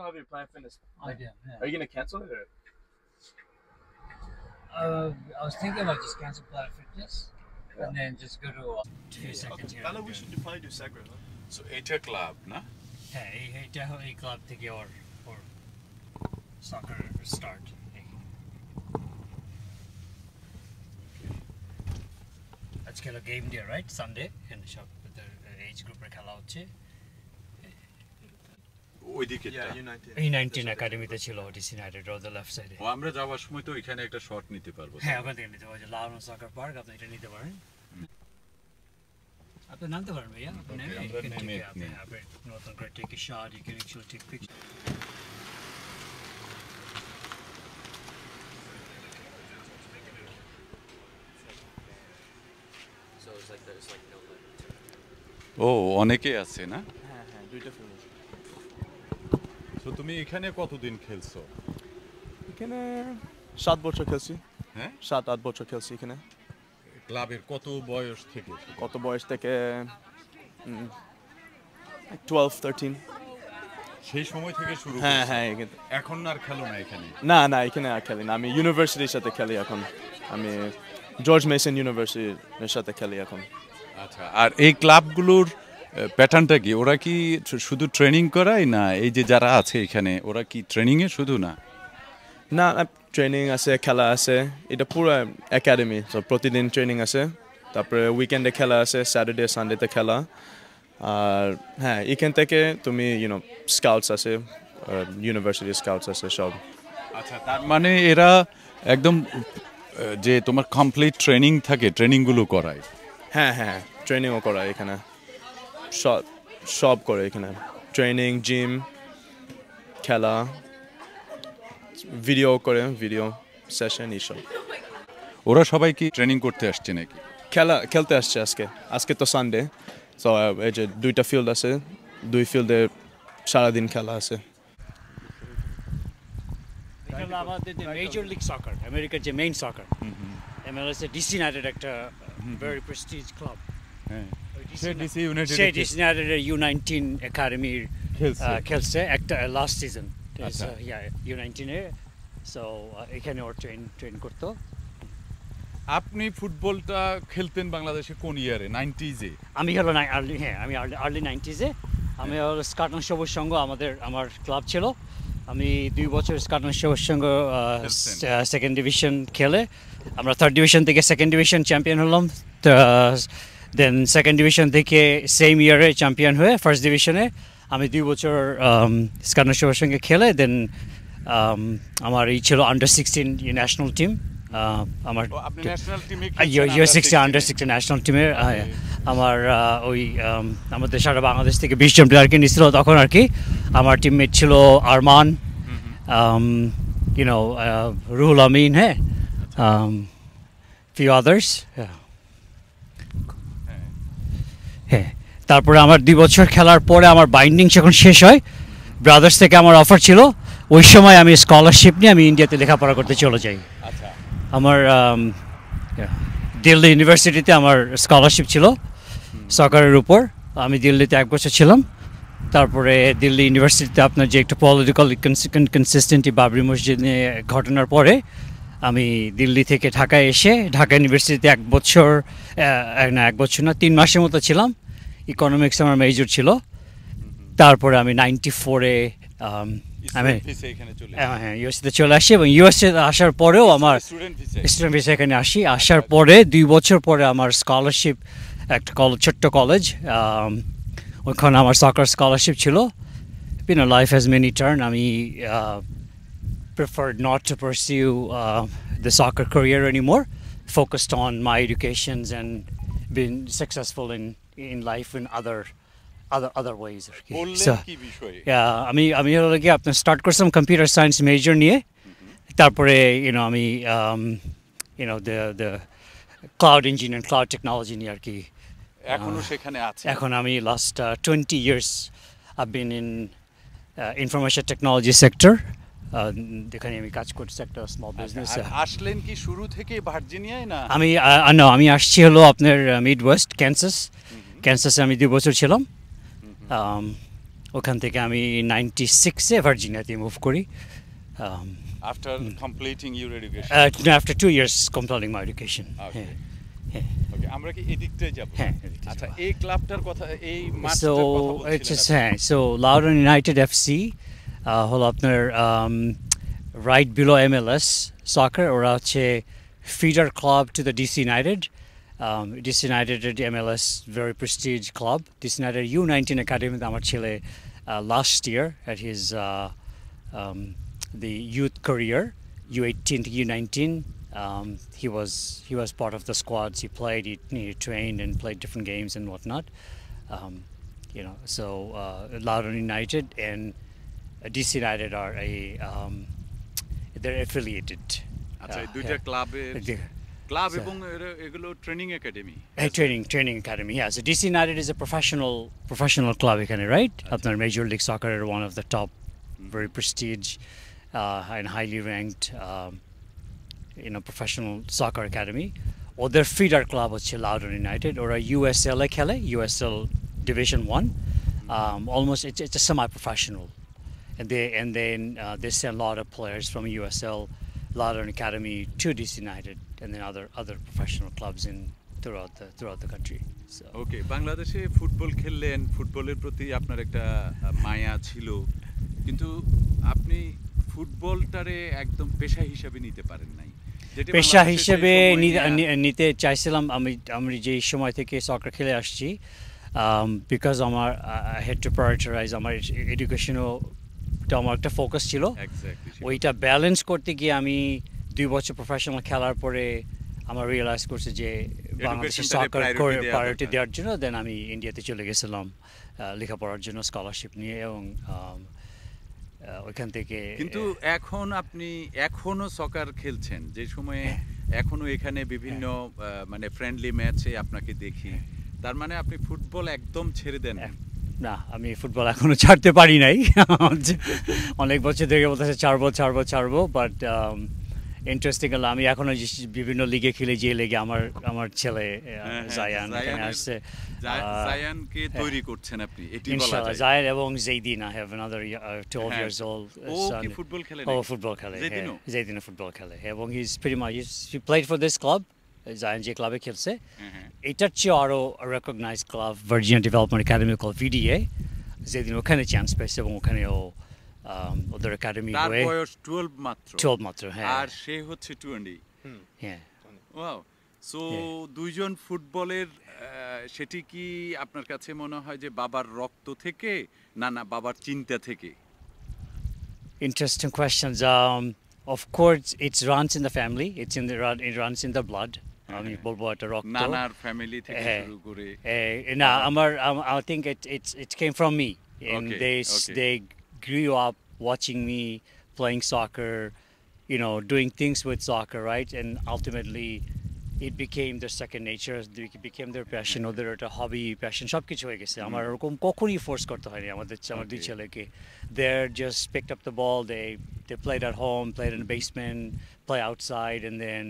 still have your Planet Fitness? I do. Yeah. Are you gonna cancel it? Or? I was thinking about just cancel Planet Fitness and then just go to 2 seconds here. We should probably do Segra, huh? So এটা club না? হ্যাঁ এইটা এই club থেকে ওর soccer start. আজকে হলো game day right Sunday and সব age গ্রুপের খেলা হচ্ছে ওইদিকেটা U19 একাডেমিতে ছিল ডিসি ইউনাইটেড রোড লেফট সাইডে ও আমরা যাওয়ার সময় তো এখানে একটা শট নিতে পারবো হ্যাঁ ওখান থেকে নিতে পারবো লাউন সকার পার্ক আপনি এটা নিতে পারেন আপনি নামতে পারেন ভাইয়া আপনি নতুন করে take a shot you can actually take picture ও অনেকে আছে না হ্যাঁ হ্যাঁ দুইটা ফিল্ড তো তুমি এখানে কতদিন খেলছো এখানে 7 বছর খেলছি হ্যাঁ 7-8 বছর খেলছি এখানে ক্লাবের কত বয়স থেকে কত বয়স থেকে 12-13 সেই সময় থেকে শুরু হ্যাঁ হ্যাঁ এখন আর খেলো না এখানে না এখানে আর খেলি না আমি ইউনিভার্সিটির সাথে খেলি এখন আমি জর্জ মেসন ইউনিভার্সিটির সাথে খেলি এখন আচ্ছা আর এই ক্লাবগুলোর প্যাটার্নটা কি ওরা কি শুধু ট্রেনিং করায় না এই যে যারা আছে এখানে ওরা কি ট্রেনিংয়ে শুধু না না ট্রেনিং আছে খেলা আছে এটা পুরো একাডেমি সব প্রতিদিন ট্রেনিং আছে তারপরে উইকেন্ডে খেলা আছে স্যাটারডে সানডেতে খেলা আর হ্যাঁ এখান থেকে তুমি স্কাউটস আছে ইউনিভার্সিটি স্কাউটস আছে সব আচ্ছা তার মানে এরা একদম যে তোমার কমপ্লিট ট্রেনিং থাকে ট্রেনিংগুলো করায় হ্যাঁ হ্যাঁ ট্রেনিংও করায় এখানে সব করে এখানে ট্রেনিং জিম খেলা ভিডিও সেশন এইসব ওরা সবাই কি ট্রেনিং করতে আসছে নাকি খেলতে আসছে আজকে তো সানডে তো এই যে 2টা ফিল্ড আছে 2 ফিল্ডে সারাদিন খেলা আছে আমাদের মেজর লিগ সকার আমেরিকার যে মেইন সকার MLS এ ডিসি ইউনাইটেড একটা ভেরি প্রেস্টিজ ক্লাব হ্যাঁ ডিসি ইউনাইটেড U19 একাডেমির খেলছে একটা লাস্ট সিজন U19 এ সো এখানে ওর ট্রেন করতো আপনি ফুটবলটা খেলতেন বাংলাদেশে কোন ইয়ারে 90s এ আমি হলো আমি আর্লি 90s এ আমি হলো স্কটল্যান্ড সবুজ সংঘ আমার ক্লাব ছিল আমি 2 বছর স্কটল্যান্ড সবুজ সংঘ সেকেন্ড ডিভিশন খেলে আমরা থার্ড ডিভিশন থেকে সেকেন্ড ডিভিশন চ্যাম্পিয়ন হলাম দেন সেকেন্ড ডিভিশন থেকে সেম ইয়ারে চ্যাম্পিয়ন হয়ে ফার্স্ট ডিভিশনে আমি 2 বছর স্কটল্যান্ড সবুজ সঙ্গে খেলে দেন আমার এই ছিল আন্ডার 16 ন্যাশনাল টিম আমার আন্ডার 16 ন্যাশনাল টিমের আমার ওই আমাদের সারা বাংলাদেশ থেকে 20 জন প্লেয়ারকে নিয়েছিল তখন আর কি আমার টিমমেট ছিল আরমান রুহুল আমিন হ্যাঁ ফিউ আদার্স হ্যাঁ তারপরে আমার 2 বছর খেলার পরে আমার বাইন্ডিং যখন শেষ হয় ব্রাদার্স থেকে আমার অফার ছিল ওই সময় আমি স্কলারশিপ নিয়ে আমি ইন্ডিয়াতে লেখাপড়া করতে চলে যাই আমার দিল্লি ইউনিভার্সিটিতে আমার স্কলারশিপ ছিল সকারের উপর আমি দিল্লিতে 1 বছর ছিলাম তারপরে দিল্লি ইউনিভার্সিটিতে আপনার যে একটা পলিটিক্যাল কনসিস্টেন্সি বাবরি মসজিদ নিয়ে ঘটনার পরে আমি দিল্লি থেকে ঢাকায় এসে ঢাকা ইউনিভার্সিটিতে 1 বছর না 3 মাসের মতো ছিলাম ইকোনমিক্স আমার মেজর ছিল তারপরে আমি 94-এ আমি ইউএসএতে চলে আসি এবং ইউএসএ আসার পরেও আমার স্টুডেন্ট ভিসা এখানে আসার পরে 2 বছর পরে আমার স্কলারশিপ একটা ছোট্ট কলেজ ওখানে আমার সকার স্কলারশিপ ছিল লাইফ হ্যাজ মেনি টার্ন আমি preferred not to pursue the soccer career anymore focused on my educations and being successful in life in other ways so আমি হলো কি আপনি স্টার্ট করছিলাম কম্পিউটার সায়েন্স মেজর নিয়ে তারপরে আমি the cloud engineering cloud technology নিয়ে আর কি এখনো সেখানে আছে এখন আমি last 20 years I've been in information technology sector এখানে আমি কাজ করছি একটা স্মল বিজনেস আসলেন কি শুরু থেকে ভার্জিনিয়ায় না আমি আসছি হলো আপনার মিড ওয়েস্ট ক্যানসাসে আমি 2 বছর ছিলাম ওখান থেকে আমি 96-এ ভার্জিনিয়াতে মুভ করি after completing your education after 2 years completing my education. ওকে হ্যাঁ ওকে আমরা কি এদিকটাই যাব হ্যাঁ আচ্ছা এই ক্লাবটার কথা এই so মাঠটার কথা it's just বলছিলেন হ্যাঁ so Loudoun United FC হলো আপনার right below MLS soccer ওরা হচ্ছে feeder club to the DC United. DC United MLS very prestige club. DC United U19 academy আমার ছেলে last year at his the youth career U18 to U19 he was part of the squads. He played, he trained and played different games and whatnot. So Loudoun United and DC United are they're affiliated. আচ্ছা এই দুইটা ক্লাবের club এবং এগুলো training academy Training academy. Yeah, so DC United is a professional club, right? আপনার Major League Soccer, one of the top, very prestige and highly ranked, professional soccer academy. ওদের feeder club হচ্ছে Loudoun United, ওরা USL এ খেলে, USL Division 1. Almost it's a semi-professional, and then they send a lot of players from USL Loudoun Academy to DC United, and then other professional clubs throughout the country. So ওকে বাংলাদেশে football খেললেন ফুটবলের প্রতি আপনার একটা মায়া ছিল কিন্তু আপনি ফুটবলটারে একদম পেশা হিসেবে নিতে পারেন নাই পেশা হিসেবে নিতে চাইছিলাম আমি যে সময় থেকে সকার খেলে আসছি বিকজ আমার I had to prioritize আমার এডুকেশনও আমার একটা ফোকাস ছিল ওইটা ব্যালেন্স করতে গিয়ে আমি 2 বছর প্রফেশনাল খেলার পরে আমার রিয়েলাইজ করছে যে বাংলাদেশের সকার প্রায়োরিটি দেওয়ার জন্য দেন আমি ইন্ডিয়াতে চলে গেছিলাম লেখাপড়ার জন্য স্কলারশিপ নিয়ে এবং ওইখান থেকে কিন্তু এখন আপনি এখনো সকার খেলছেন যে সময়ে এখনো এখানে বিভিন্ন মানে ফ্রেন্ডলি ম্যাচে আপনাকে দেখি তার মানে আপনি ফুটবল একদম ছেড়ে দেন না আমি ফুটবল এখনো ছাড়তে পারি নাই অনেক বছর ধরে বলতেছে ছাড়বো বাট ইন্টারেস্টিং হলো আমি এখনো বিভিন্ন লিগে খেলে যে লিগে আমার ছেলে জায়ান এখানে আসছে জায়ানকে তৈরি করছেন আপনি এটি বলা যায় ইনশাআল্লাহ জায়ান এবং জেইদিন I have another 12 years old ও son. কি ফুটবল খেলে ও ফুটবল খেলে জেইদিন ফুটবল খেলে এবং he is pretty much he played for this club Zayan যে ক্লাবে খেলছে এটার চেয়ে আরো recognised club Virginia development academy call VDA যেদিন ওখানে চান্স পেয়েছে এবং ওখানেও ওদের একাডেমি তার বয়স 12 মাত্র হ্যাঁ আর সে হচ্ছে 20 হ্যাঁ ওয়াও সো দুইজন ফুটবলের সেটি কি আপনার কাছে মনে হয় যে বাবার রক্ত থেকে না বাবার চিন্তা থেকে Interesting questions. Of course, it runs in the family. It runs in the blood. আমি বলবো এটা রক্ত নানার ফ্যামিলি থেকে শুরু করে না আমার I think it came from me and they grew up watching me playing soccer, doing things with soccer, right? And ultimately it became their second nature, it became their passion, ওদের একটা hobby, passion সবকিছু হয়ে গেছে আমার এরকম কখনোই force করতে হয়নি আমার দুই ছেলেকে they're just picked up the ball, they played at home, played in the basement, play outside, and then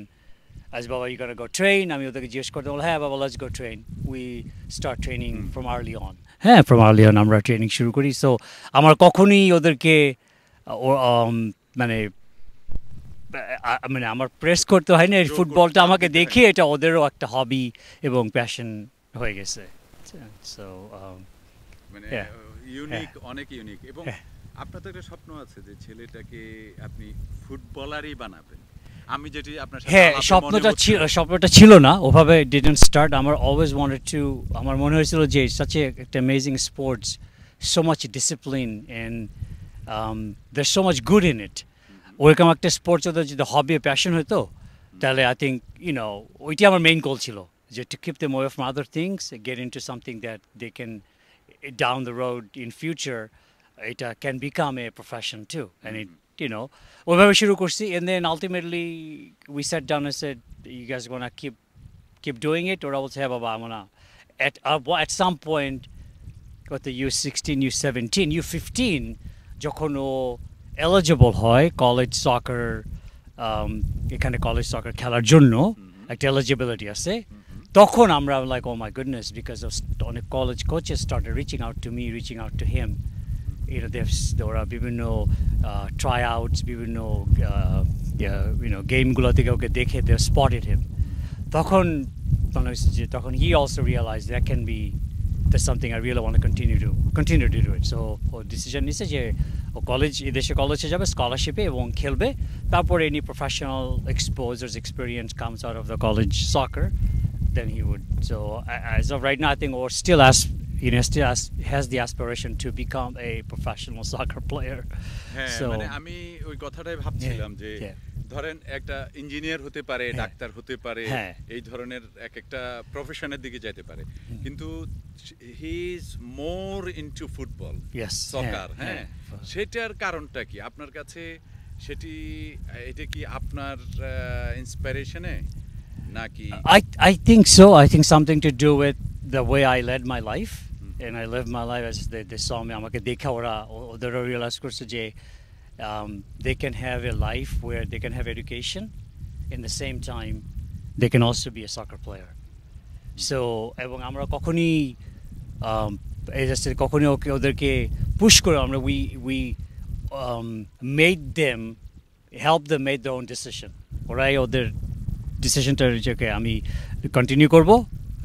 as Baba, you gotta go train. আমি ওদেরকে জিজ্ঞেস করতাম হ্যাঁ বাবা let's go train. We start training from early on. হ্যাঁ from early on আমরা training শুরু করি সো আমার কখনোই ওদেরকে মানে আমার প্রেস করতে হয় না ফুটবলটা আমাকে দেখে এটা ওদেরও একটা হবি এবং প্যাশন হয়ে গেছে সো মানে অনেক ইউনিক এবং আপনার তো একটা স্বপ্ন আছে যে ছেলেটাকে আপনি ফুটবলারই বানাবেন আমি যেটি আপনার সাথে স্বপ্নটা ছিল না ওভাবে didn't start আমার always wanted to আমার মনে হয়েছিল যে such a amazing sports so much discipline and there's so much good in it ওরকম একটা স্পোর্টস যদি হবি প্যাশন হতো তাহলে I think ওইটি আমার মেইন গোল ছিল যে to keep them away from other things get into something that they can down the road in future it can become a profession too and it ওইভাবে শুরু করছি and then ultimately we sat down and said you guys gonna keep doing it or I will say baba I'm gonna at some point got the U16 U17 U15 যখন ও eligible হয় college সকার এখানে college সকার খেলার জন্য একটা eligibility আছে তখন আমরা like oh my goodness because of অনেক college coaches started reaching out to me reaching out to him ওরা বিভিন্ন ট্রাইআউটস বিভিন্ন গেমগুলোতে ওকে দেখে দে স্পটেড হিম তখন মনে হয়েছে যে তখন he also realise that can be that's something I really want to continue to do it so ও ডিসিশন নিছে যে ও এদেশে কলেজে যাবে স্কলারশিপে এবং খেলবে তারপরে any professional exposures experience comes out of the college soccer then he would. So as of right now, I think or still has the aspiration to become a professional soccer player. So মানে আমি ওই কথাটাই ভাবছিলাম যে ধরেন একটা engineer হতে পারে ডাক্তার হতে পারে এই ধরনের একটা প্রফেশনের দিকে যেতে পারে কিন্তু he is more into football soccer হ্যাঁ সেটার কারণটা কি আপনার কাছে এটা কি আপনার ইন্সপিরেশনে I think so. I think something to do with the way I led my life, and I lived my life as they saw me. আমাকে দেখে ওরা realize করছে যে they can have a life where they can have education, in the same time they can also be a soccer player. So এবং আমরা কখনই কখনই ওদেরকে push করে আমরা we help them make their own decision. ওরাই ওদের ডিসিশনটা যে আমি কন্টিনিউ করবো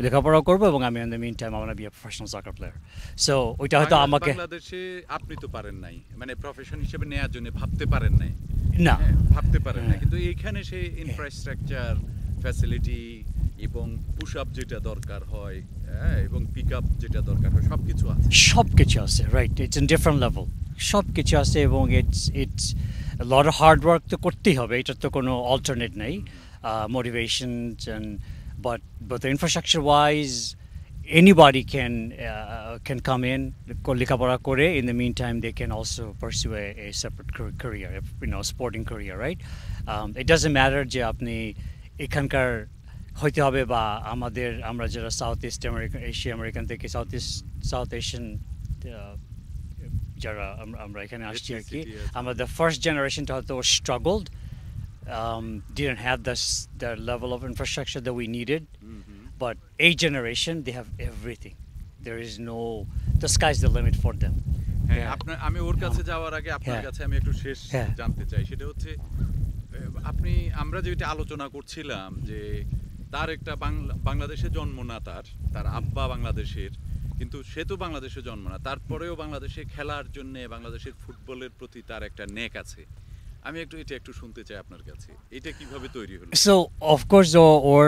লেখাপড়া করবো এবং আমি in the meantime I want to be a professional soccer player so ওইটা হয়তো আমাকে বাংলাদেশে আপনি তো পারেন নাই মানে প্রফেশন হিসেবে নেয়ার জন্য ভাবতে পারেন নাই কিন্তু এইখানে সেই ইনফ্রাস্ট্রাকচার ফ্যাসিলিটি এবং পুশ আপ যেটা দরকার হয় এবং পিক আপ যেটা দরকার হয় সবকিছু আছে right it's in different level সবকিছু আছে এবং it's lot of hard work তো করতেই হবে এটার তো কোনো অল্টারনেট নেই motivations but the infrastructure wise anybody can come in likapora kore in the meantime they can also pursue a separate career sporting career right it doesn't matter je apni ekhankar hoite hobe ba amader amra jara south east asia american theke south asian jara amra ekhane aschi ar ki amra the first generation to hoyto struggled didn't have the level of infrastructure that we needed but a generation they have everything there is no the sky's the limit for them আমি ওর কাছে যাওয়ার আগে আপনার কাছে আমি একটু শেষ জানতে চাই সেটা হচ্ছে আমরা যেটা আলোচনা করছিলাম যে তার একটা বাংলাদেশে জন্ম না তার আব্বা বাংলাদেশের কিন্তু সে তো বাংলাদেশে জন্ম না তারপরেও বাংলাদেশে খেলার জন্য বাংলাদেশের ফুটবলের প্রতি তার একটা নেক আছে আমি এটা একটু শুনতে চাই আপনার কাছে এটা কিভাবে তৈরি হলো so of course or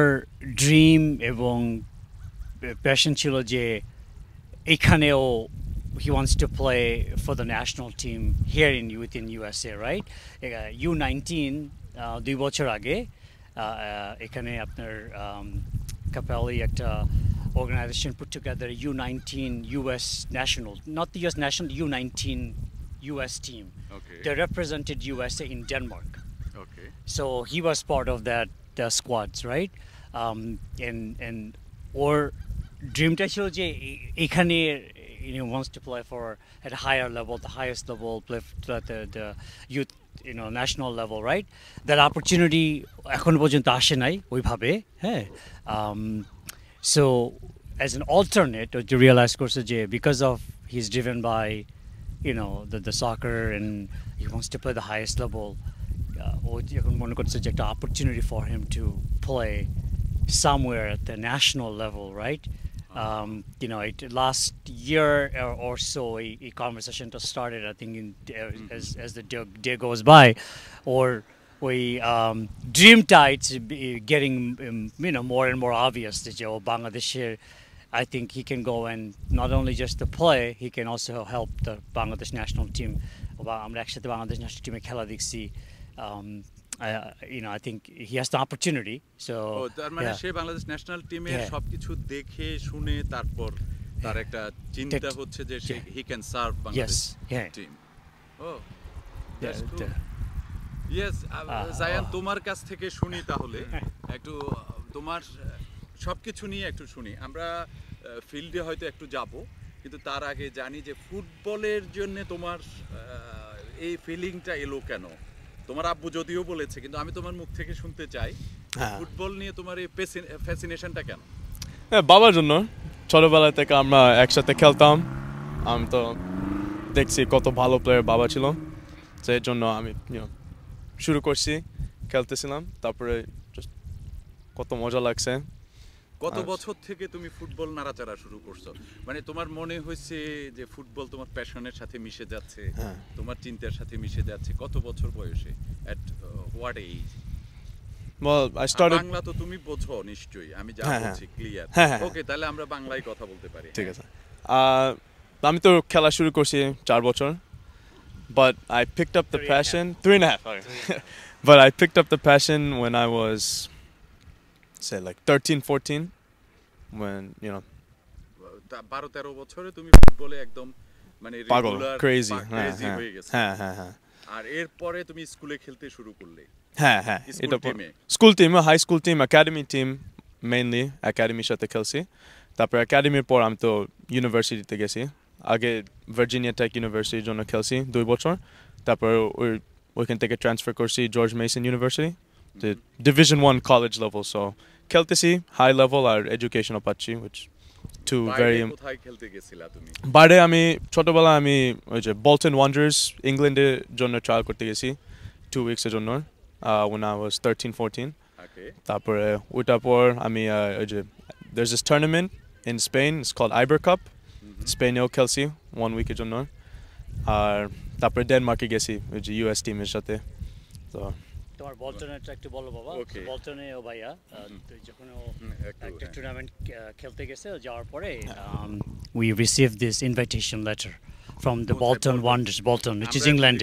dream এবং প্যাশন ছিল যে এখানেও he wants to play for the national team here within USA right U19 দুই বছর আগে এখানে আপনার Capelli একটা organization put together U19 US national not the US national U19 US team they represented USA in Denmark so he was part of that squads right and or dream ta chilo je ekhane wants to play for at a higher level the highest level play at the youth national level right that opportunity ekhon porjonto ashe nai oi bhabe so as an alternate to realize korche je because of he's driven by the soccer and he wants to play the highest level it's an opportunity for him to play somewhere at the national level right last year or so a conversation started I think as the day goes by or we dream tides getting more and more obvious that Bangladesh I think he can go and not only just to play, he can also help the Bangladesh national team. আমরা একসাথে Bangladesh national টিমে খেলা দেখছি I think he has the opportunity so তার মানে সে Bangladesh national টিমের সবকিছু দেখে শুনে তারপর তার একটা চিন্তা হচ্ছে যে he can serve Bangladesh team that's cool yes Zayan তোমার কাছ থেকে শুনি তাহলে একটু তোমার সবকিছু নিয়ে একটু শুনি আমরা ফিল্ডে হয়তো একটু যাব কিন্তু তার আগে জানি যে ফুটবলের জন্য তোমার এই ফিলিংটা এলো কেন তোমার আব্বু যদিও বলেছে কিন্তু আমি তোমার মুখ থেকে শুনতে চাই ফুটবল নিয়ে তোমার এই ফ্যাসিনেশনটা কেন বাবার জন্য ছোটবেলা থেকে আমরা একসাথে খেলতাম আমি তো দেখছি কত ভালো প্লেয়ার বাবা ছিল, তো এর জন্য আমি শুরু করছি, খেলতেছিলাম, তারপরে just কত মজা লাগছে। কত বছর থেকে তুমি ফুটবল নাড়াচাড়া শুরু করছো, মানে তোমার মনে হয়েছে যে ফুটবল তোমার প্যাশনের সাথে মিশে যাচ্ছে, তোমার চিন্তার সাথে মিশে যাচ্ছে কত বছর বয়সে, at what age? Well, I started Bangla তো তুমি বোঝো নিশ্চয়ই, আমি যা বলছি ক্লিয়ার। ওকে, তাহলে আমরা বাংলায় কথা বলতে পারি। ঠিক আছে। আমি তো খেলা শুরু করছি 4 বছর, but I picked up the passion 3.5. But I picked up the passion when I was say like 13, 14, when 12-13 বছরে তুমি ফুটবলে একদম মানে রেগুলার ক্রেজি হয়ে গেছে। হ্যাঁ। আর এরপরে তুমি স্কুলে খেলতে শুরু করলে? হ্যাঁ, এটা school team, high school team, academy team, mainly একাডেমির সাথে খেলছি। তারপর একাডেমির পর আমি তো ইউনিভার্সিটিতে গেছি, আগে ভার্জিনিয়া টেক ইউনিভার্সিটির জন্য খেলছি 2 বছর, তারপর ওইখান থেকে ট্রান্সফার করছি George Mason university, division 1 college level. So খেলতেছি হাই লেভেল আর এডুকেশনও পাচ্ছি, which two very কোথায় খেলতে গেছিলা তুমি? বাইরে আমি ছোটবেলা আমি ওই যে বল্টন ওয়ান্ডারার্স ইংল্যান্ডের জন্য ট্রায়াল করতে গেছি 2 উইকসের জন্য, when I was 13, 14. তারপরে ওইটার পর আমি ওই যে there's this tournament in Spain, it's called Iber Cup, স্পেনেও খেলছি 1 উইকের জন্য, আর তারপরে ডেনমার্কে গেছি ওই যে ইউএস টিমের সাথে। তো তোমার বল্টনেরটা একটু বলো বাবা। বল্টনে ও ভাইয়া যখন একটা টুর্নামেন্ট খেলতে গেছে, যাওয়ার পরে we received this invitation letter from the Bolton Wanderers, Bolton, which is England.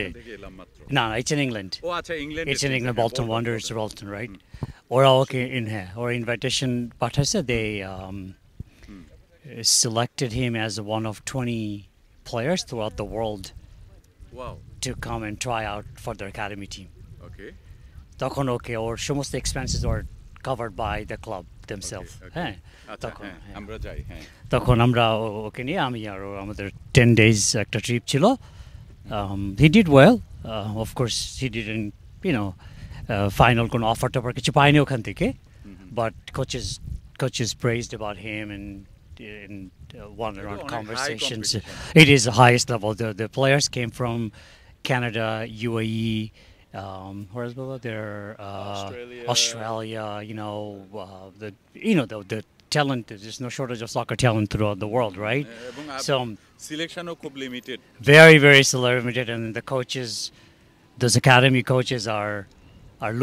No, it's in England. ও আচ্ছা, England. It's in England, Bolton Wanderers, Bolton, right? ওরা ওকে or invitation পাঠাইছে, they selected him as one of 20 players throughout the world. Wow. To come and try out for their academy team. Okay. তখন ওকে ওর সমস্ত expenses or covered by the club themselves. হ্যাঁ, আমরা যাই। তখন আমরা ওকে নিয়ে আমি আর আমাদের 10 days একটা ট্রিপ ছিল। He did well. Of course he didn't, final কোনো অফার টফার কিছু পাইনি ওখান থেকে, but coaches praised about him and one-on-one conversations. It is the highest level. The players came from Canada, UAE, where else was there? Australia. The talent. There's no shortage of soccer talent throughout the world, right? So selection is limited. Very, very limited, and the coaches, those academy coaches are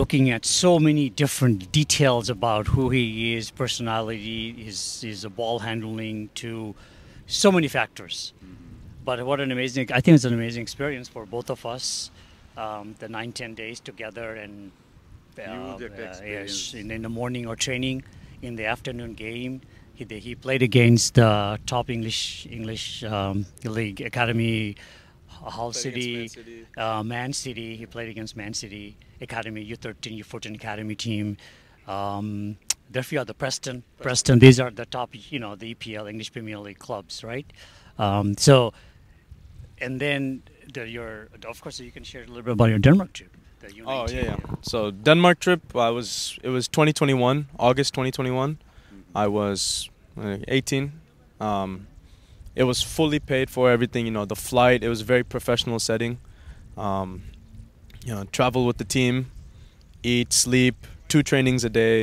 looking at so many different details about who he is, personality, his ball handling, to so many factors. But I think it's an amazing experience for both of us. The 9-10 days together, and yes, in the morning or training, in the afternoon game, he played against the top English league academy, Hull City, Man City. He played against Man City Academy, U13, U14 Academy team. There are a few other Preston. These are the top, the EPL, English Premier League clubs, right? And then of course, you can share a little bit about your Denmark trip. So Denmark trip, it was 2021, August 2021. I was 18. It was fully paid for, everything, the flight, it was a very professional setting. Travel with the team, eat, sleep, 2 trainings a day,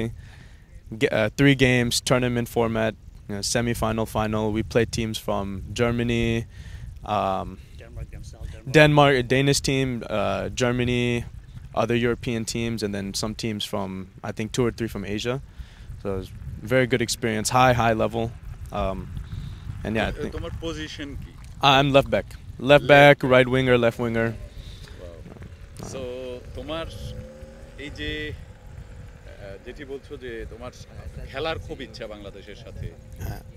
3 games, tournament format, semi-final, final. We played teams from Germany, Denmark, a Danish team, Germany, other European teams, and then some teams from, I think 2 or 3 from Asia. So it was a very good experience, high level. And yeah, I think তোমার position কি? I'm left back, right winger, left winger. So তোমার এই যে যেটি বলছো যে তোমার খেলার খুব ইচ্ছা বাংলাদেশের সাথে,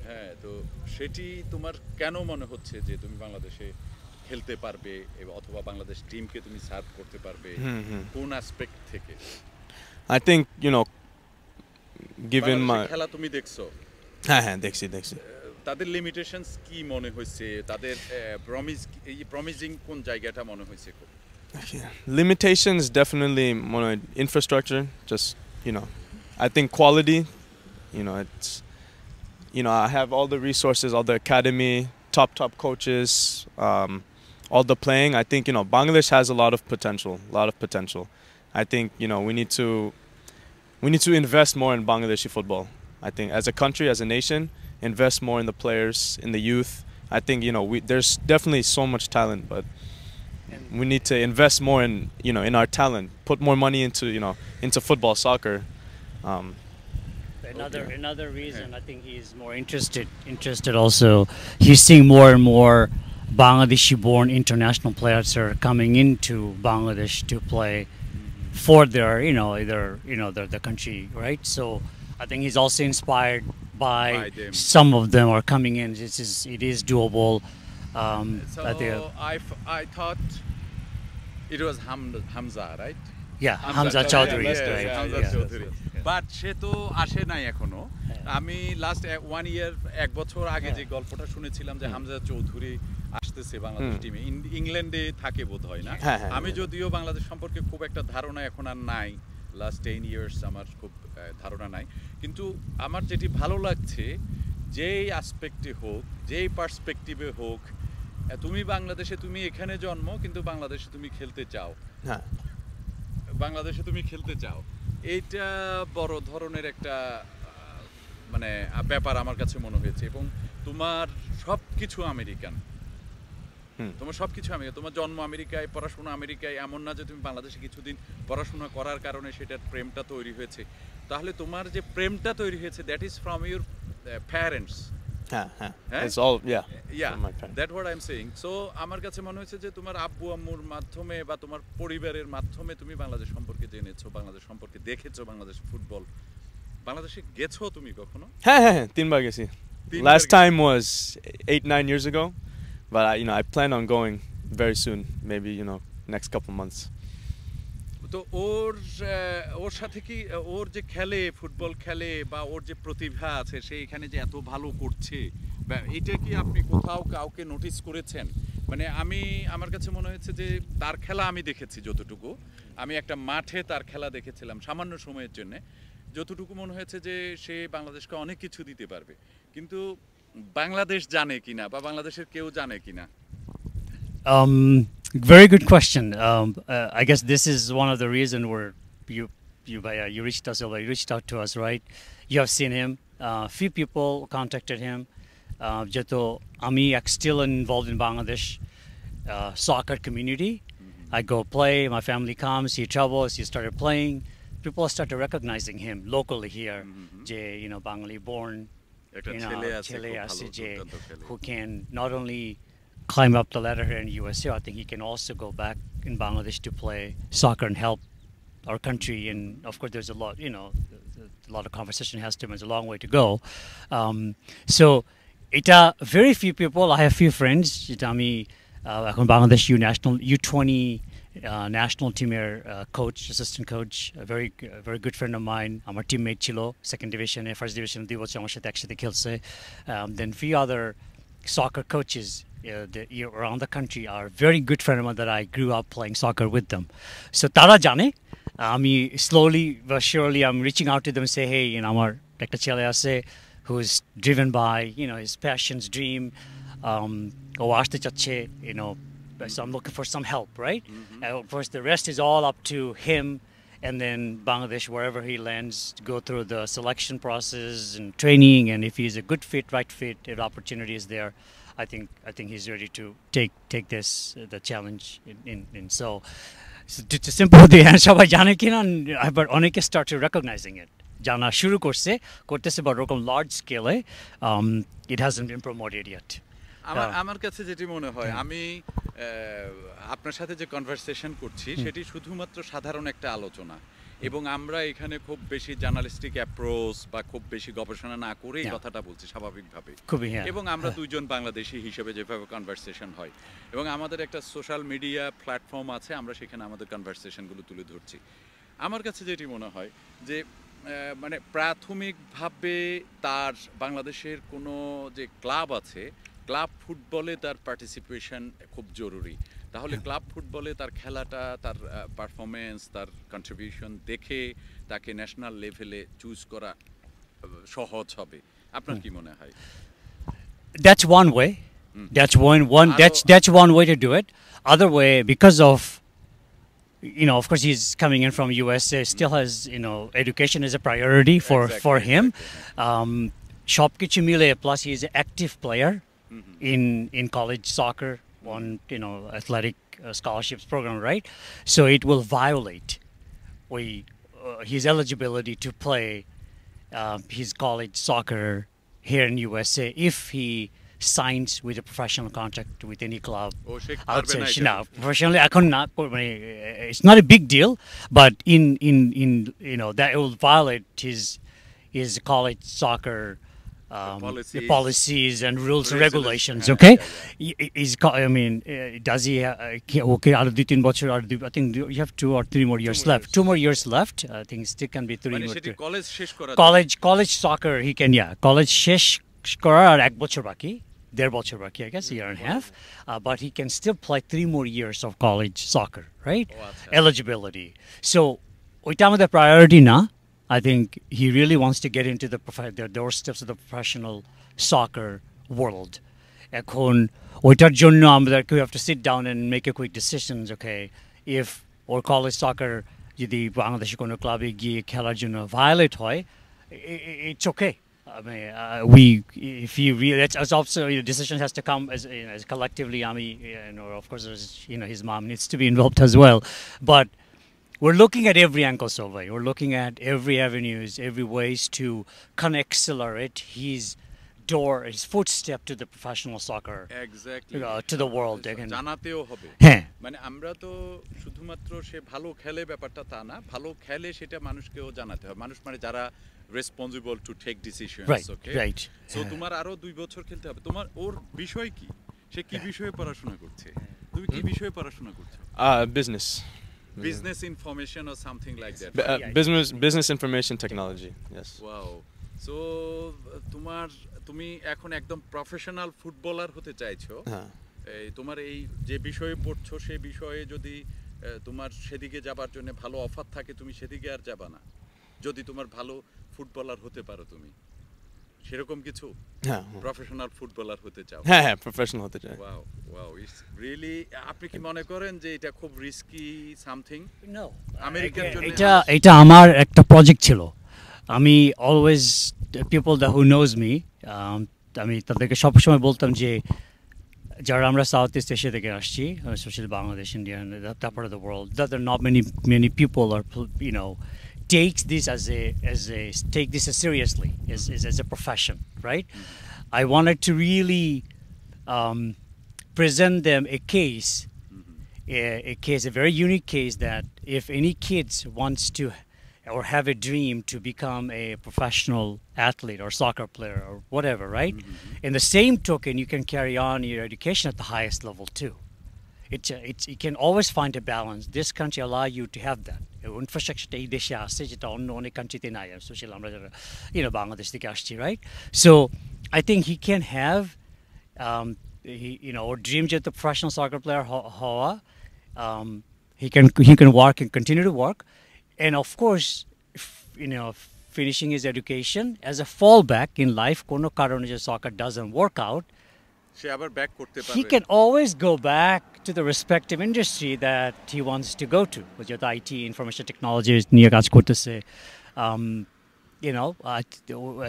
হ্যাঁ, তো সেটি তোমার কেন মনে হচ্ছে যে তুমি বাংলাদেশে খেলতে পারবে অথবা বাংলাদেশ টিমকে তুমি সার্ভ করতে পারবে, কোন অ্যাসপেক্ট থেকে? I think, given my খেলা তুমি দেখছো? হ্যাঁ, দেখছি। তাদের লিমিটেশনস কি মনে হয়েছে? তাদের প্রমিজিং কোন জায়গাটা মনে হয়েছে? Limitations, definitely infrastructure, just I think quality, it's I have all the resources, all the academy, top coaches, all the playing. I think Bangladesh has a lot of potential. I think we need to invest more in Bangladeshi football. I think as a country, as a nation, invest more in the players, in the youth. I think there's definitely so much talent, but we need to invest more in in our talent. Put more money into football, soccer. Another reason I think he's more interested also, he's seeing more and more Bangladeshi-born international players are coming into Bangladesh to play for their the country, right? So I think he's also inspired by some of them are coming in. It is doable. I thought it was Hamza, right? Yeah, Hamza Chowdhury. Hamza Chowdhury. But সে তো আসে নাই এখনো। আমি last 1 ইয়ার 1 বছর আগে যে গল্পটা শুনেছিলাম যে হামজা চৌধুরী আসতেছে বাংলাদেশ টিমে, ইংল্যান্ডে থাকে বোধ হয় না। আমি যদিও বাংলাদেশ সম্পর্কে খুব একটা ধারণা এখন আর নাই, লাস্ট 10 ইয়ার্স আমার খুব ধারণা নাই, কিন্তু আমার যেটি ভালো লাগছে যেই অ্যাসপেক্টে হোক, যেই পার্সপেক্টিভে হোক, তুমি বাংলাদেশে, তুমি এখানে জন্ম কিন্তু বাংলাদেশে তুমি খেলতে চাও, বাংলাদেশে তুমি খেলতে চাও, এইটা বড় ধরনের একটা মানে ব্যাপার আমার কাছে মনে হয়েছে। এবং তোমার সবকিছু আমেরিকান, তোমার জন্ম আমেরিকায়, পড়াশোনা আমেরিকায়, এমন না যে তুমি বাংলাদেশে কিছুদিন পড়াশোনা করার কারণে সেটার প্রেমটা তৈরি হয়েছে। তাহলে তোমার যে প্রেমটা তৈরি হয়েছে, that is from your parents. It's all that what I'm saying. So আমার কাছে মনে হয়েছে যে তোমার আব্বু আম্মুর মাধ্যমে বা তোমার পরিবারের মাধ্যমে তুমি বাংলাদেশ সম্পর্কে জেনেছো, বাংলাদেশ সম্পর্কে দেখেছো, বাংলাদেশ ফুটবল। বাংলাদেশে গেছো তুমি কখনো? হ্যাঁ 3 বার গেছি। Last time was 8-9 years ago, but I plan on going very soon, maybe next couple months. তো ওর সাথে কি ওর যে খেলে, ফুটবল খেলে বা ওর যে প্রতিভা আছে, সে এখানে যে এত ভালো করছে, এটা কি আপনি কোথাও কাউকে নোটিস করেছেন? মানে আমার কাছে মনে হয়েছে যে তার খেলা আমি দেখেছি যতটুকু, আমি একটা মাঠে তার খেলা দেখেছিলাম সামান্য সময়ের জন্য, যতটুকু মনে হয়েছে যে সে বাংলাদেশকে অনেক কিছু দিতে পারবে, কিন্তু বাংলাদেশ জানে কিনা বা বাংলাদেশের কেউ জানে কিনা? Very good question. I guess this is one of the reasons where you reached out to us, right? You have seen him. Few people contacted him. Jeto ami still involved in Bangladesh soccer community. I go play. My family comes. He travels. He started playing. People started recognizing him locally here. Bengali born, who can not only climb up the ladder here in the USA, I think he can also go back in Bangladesh to play soccer and help our country. And of course, there's a lot of conversation has to. There's a long way to go. So, very few people. I have few friends. Bangladesh U20 national team coach, assistant coach, a very good friend of mine. I'm a teammate chilo, second division, first division. Then few other soccer coaches around the country are very good friends of mine that I grew up playing soccer with them. So tara jane, slowly but surely I'm reaching out to them and say, hey, amar ekta chele ase who is driven by his passion's dream, o ashte chacche, so I'm looking for some help, right? And of course the rest is all up to him, and then Bangladesh, wherever he lands, to go through the selection process and training, and if he's a good fit, right fit, if opportunity is there, I think he's ready to take this the challenge in so to simple the answer by jane kina, but oneke start to recognizing it, jana shuru korteche but rokom large scale it hasn't been promoted yet. আমার কাছে যেটি মনে হয়, আমি আপনার সাথে যে conversation করছি সেটি শুধুমাত্র সাধারণ একটা আলোচনা, এবং আমরা এখানে খুব বেশি জার্নালিস্টিক অ্যাপ্রোচ বা খুব বেশি গবেষণা না করেই কথাটা বলছি স্বাভাবিকভাবে, এবং আমরা দুইজন বাংলাদেশি হিসেবে যেভাবে কনভারসেশন হয়, এবং আমাদের একটা সোশ্যাল মিডিয়া প্ল্যাটফর্ম আছে, আমরা সেখানে আমাদের কনভারসেশনগুলো তুলে ধরছি। আমার কাছে যেটি মনে হয় যে মানে প্রাথমিকভাবে তার বাংলাদেশের কোনো যে ক্লাব আছে, ক্লাব ফুটবলে তার পার্টিসিপেশন খুব জরুরি। তাহলে ক্লাব ফুটবলে তার খেলাটা, তার পারফরমেন্স, তার কন্ট্রিবিউশন দেখে তাকে ন্যাশনাল লেভেলে চুজ করা সহজ হবে। আপনার কি মনে হয়? That's one way. That's one way to do it. Other way, because of of course he's coming in from USA, still has education is a priority for him. Shop Kichimile, plus he's an active player in college soccer on athletic scholarships program, right? So it will violate his eligibility to play his college soccer here in USA if he signs with a professional contract with any club outside. No, professionally, I cannot. It's not a big deal, but in that it will violate his college soccer policies and rules and regulations. Okay, does he? Okay, I think you have 2 or 3 more years left. 2 more years left. I think still can be 3 more. College soccer he can college শেষ করার আর 1 বছর বাকি 1.5 বছর বাকি, I guess a year and a half, but he can still play 3 more years of college soccer, right? Eligibility. So ওইটা আমাদের priority না. I think he really wants to get into the doorsteps of the professional soccer world. এখন ওইটার জন্য we have to sit down and make a quick decisions, okay? If or college soccer যদি বাংলাদেশে কোনো ক্লাবে গিয়ে খেলার জন্য violate হয়, it's okay. I mean, if you really, that's also decision has to come as collectively. Of course, his mom needs to be involved as well, but we're looking at every angle survey. We're looking at every avenues, every ways to accelerate his door, his footstep to the professional soccer, exactly, to the world. জানাতেও হবে, মানে আমরা তো শুধুমাত্র সে ভালো খেলে ব্যাপারটা তা না, ভালো খেলে সেটা মানুষকেও জানাতে হবে। মানুষ মানে যারা responsible to take decisions, okay? Right. So তোমার আরো 2 বছর খেলতে হবে। তোমার ওর বিষয় কি? সে কি বিষয়ে পড়াশোনা করছে? তুমি কি বিষয়ে পড়াশোনা করছো? Business information or something like that. Business information technology. Yes. Wow. So তুমি এখন একদম প্রফেশনাল ফুটবলার হতে চাইছো। এই তোমার এই যে বিষয়ে পড়ছো সেই বিষয়ে যদি তোমার সেদিকে যাবার জন্য ভালো অফার থাকে তুমি সেদিকে আর যাবা না। যদি তোমার ভালো ফুটবলার হতে পারো তুমি সেরকম কিছু প্রফেশনাল ফুটবলার হতে চাও? হ্যাঁ প্রফেশনাল হতে চাই। ওয়াও ইটস রিয়েলি, আপনি কি মনে করেন যে এটা খুব রিস্কি সামথিং? নো, আমেরিকার জন্য এটা আমার একটা প্রজেক্ট ছিল। আমি always people that who knows me, আমি তাদেরকে সবসময় বলতাম যে যারা আমরা সাউথ ইস্ট এশিয়া থেকে আসছি, specially Bangladesh, India, that part of the world, that there are not many people are takes this take this as seriously as a profession, right? I wanted to really present them a case, a very unique case, that if any kids wants to or have a dream to become a professional athlete or soccer player or whatever, right? In the same token, you can carry on your education at the highest level too. You can always find a balance. This country allow you to have that. Infrastructure এই দেশে আছে যেটা অন্য অনেক কান্ট্রিতে নাই, specially আমরা যারা বাংলাদেশ থেকে আসছি, right? So I think he can have or dream যেহেতু professional soccer player হওয়া, he can work and continue to work, and of course finishing his education as a fallback in life. কোনো কারণে যে soccer doesn't work out, সে আবার back করতে পারবে। He can always go back to the respective industry that he wants to go to, with the IT, information technology নিয়ে কাজ করতেছে,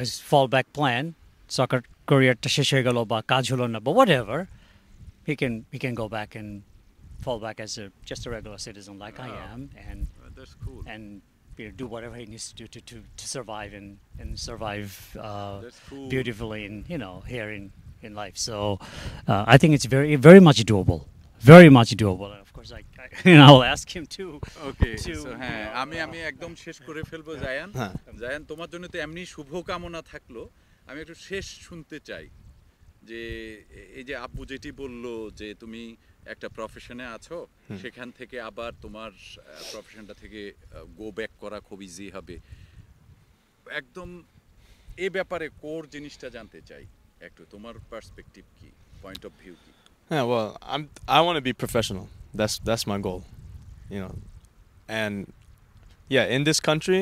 as fallback plan. Soccer career-টা শেষ হয়ে গেল বা কাজ হলো না, but whatever, he can go back and fall back as just a regular citizen like I am, and that's cool. And do whatever he needs to do to survive and survive cool. beautifully here in life. So I think it's very, very much doable. Very much doable. And of course, I'll ask him to. Okay. So আমি একদম শেষ করে ফেলবো জায়ান, তোমার জন্য তো এমনি শুভকামনা থাকলো। আমি একটু শেষ শুনতে চাই যে এই যে আব্বু যেটি বললো যে তুমি একটা প্রফেশনে আছো, সেখান থেকে আবার তোমার প্রফেশনটা থেকে গো ব্যাক করা খুব ইজি হবে। একদম এই ব্যাপারে কোর জিনিসটা জানতে চাই একটু, তোমার পার্সপেক্টিভ কি, পয়েন্ট অফ ভিউ কি? Yeah, well, I want to be professional. That's my goal, and yeah, in this country,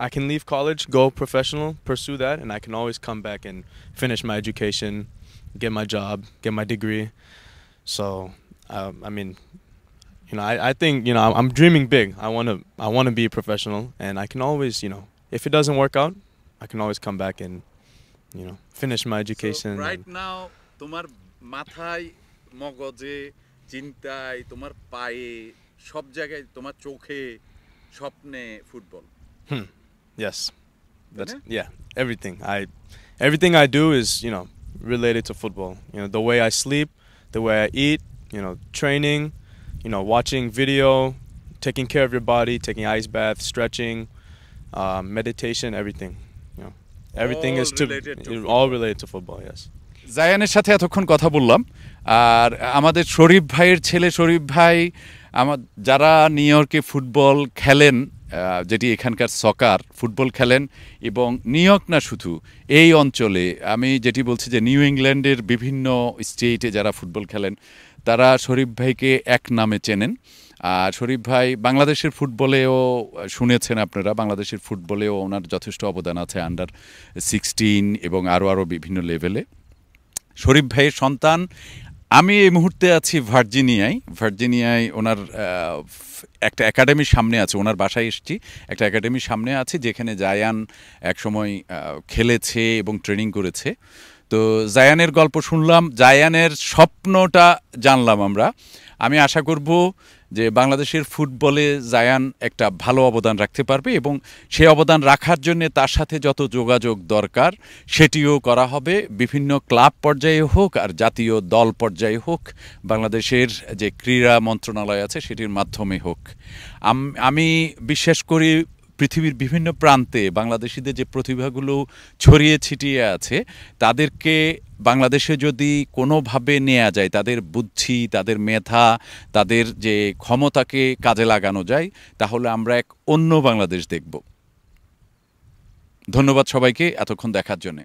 I can leave college, go professional, pursue that, and I can always come back and finish my education get my job, get my degree. So, I mean, I think I'm dreaming big. I want to be a professional, and I can always, if it doesn't work out, I can always come back and finish my education. So right now, তোমার মাথায় মগজে চিন্তায় তোমার পায়ে সব জায়গায় তোমার চোখে স্বপ্নে football Yes, yeah, everything I do is related to football. The way I sleep, the way I eat, training, watching video, taking care of your body, taking ice baths, stretching, meditation, everything. Everything is all related to football. Yes. জায়ানের সাথে এতক্ষণ কথা বললাম, আর আমাদের শরীফ ভাইয়ের ছেলে শরীফ ভাই যারা new ইয়র্কে ফুটবল খেলেন, যেটি এখানকার সকার ফুটবল খেলেন, এবং নিউ ইয়র্ক না শুধু এই অঞ্চলে, আমি যেটি বলছি যে নিউ ইংল্যান্ডের বিভিন্ন স্টেটে যারা ফুটবল খেলেন তারা শরীফ ভাইকে এক নামে চেনেন। আর শরীফ ভাই বাংলাদেশের ফুটবলেও শুনেছেন আপনারা, বাংলাদেশের ফুটবলেও ওনার যথেষ্ট অবদান আছে, আন্ডার 16 এবং আরও বিভিন্ন লেভেলে। শরীফ ভাইয়ের সন্তান, আমি এই মুহূর্তে আছি ভার্জিনিয়ায় ওনার একটা একাডেমির সামনে আছে, ওনার বাসায় এসেছি, একটা একাডেমির সামনে আছে যেখানে জায়ান একসময় খেলেছে এবং ট্রেনিং করেছে। তো জায়ানের গল্প শুনলাম, জায়ানের স্বপ্নটা জানলাম আমরা। আমি আশা করব যে বাংলাদেশের ফুটবলে জায়ান একটা ভালো অবদান রাখতে পারবে, এবং সেই অবদান রাখার জন্য তার সাথে যত যোগাযোগ দরকার সেটিও করা হবে, বিভিন্ন ক্লাব পর্যায়ে হোক আর জাতীয় দল পর্যায়ে হোক, বাংলাদেশের যে ক্রীড়া মন্ত্রণালয় আছে সেটির মাধ্যমে হোক। আমি বিশ্বাস করি পৃথিবীর বিভিন্ন প্রান্তে বাংলাদেশিদের যে প্রতিভাগুলো ছড়িয়ে ছিটিয়ে আছে তাদেরকে বাংলাদেশে যদি কোনোভাবে নেওয়া যায়, তাদের বুদ্ধি, তাদের মেধা, তাদের যে ক্ষমতাকে কাজে লাগানো যায়, তাহলে আমরা এক অন্য বাংলাদেশ দেখব। ধন্যবাদ সবাইকে এতক্ষণ দেখার জন্যে।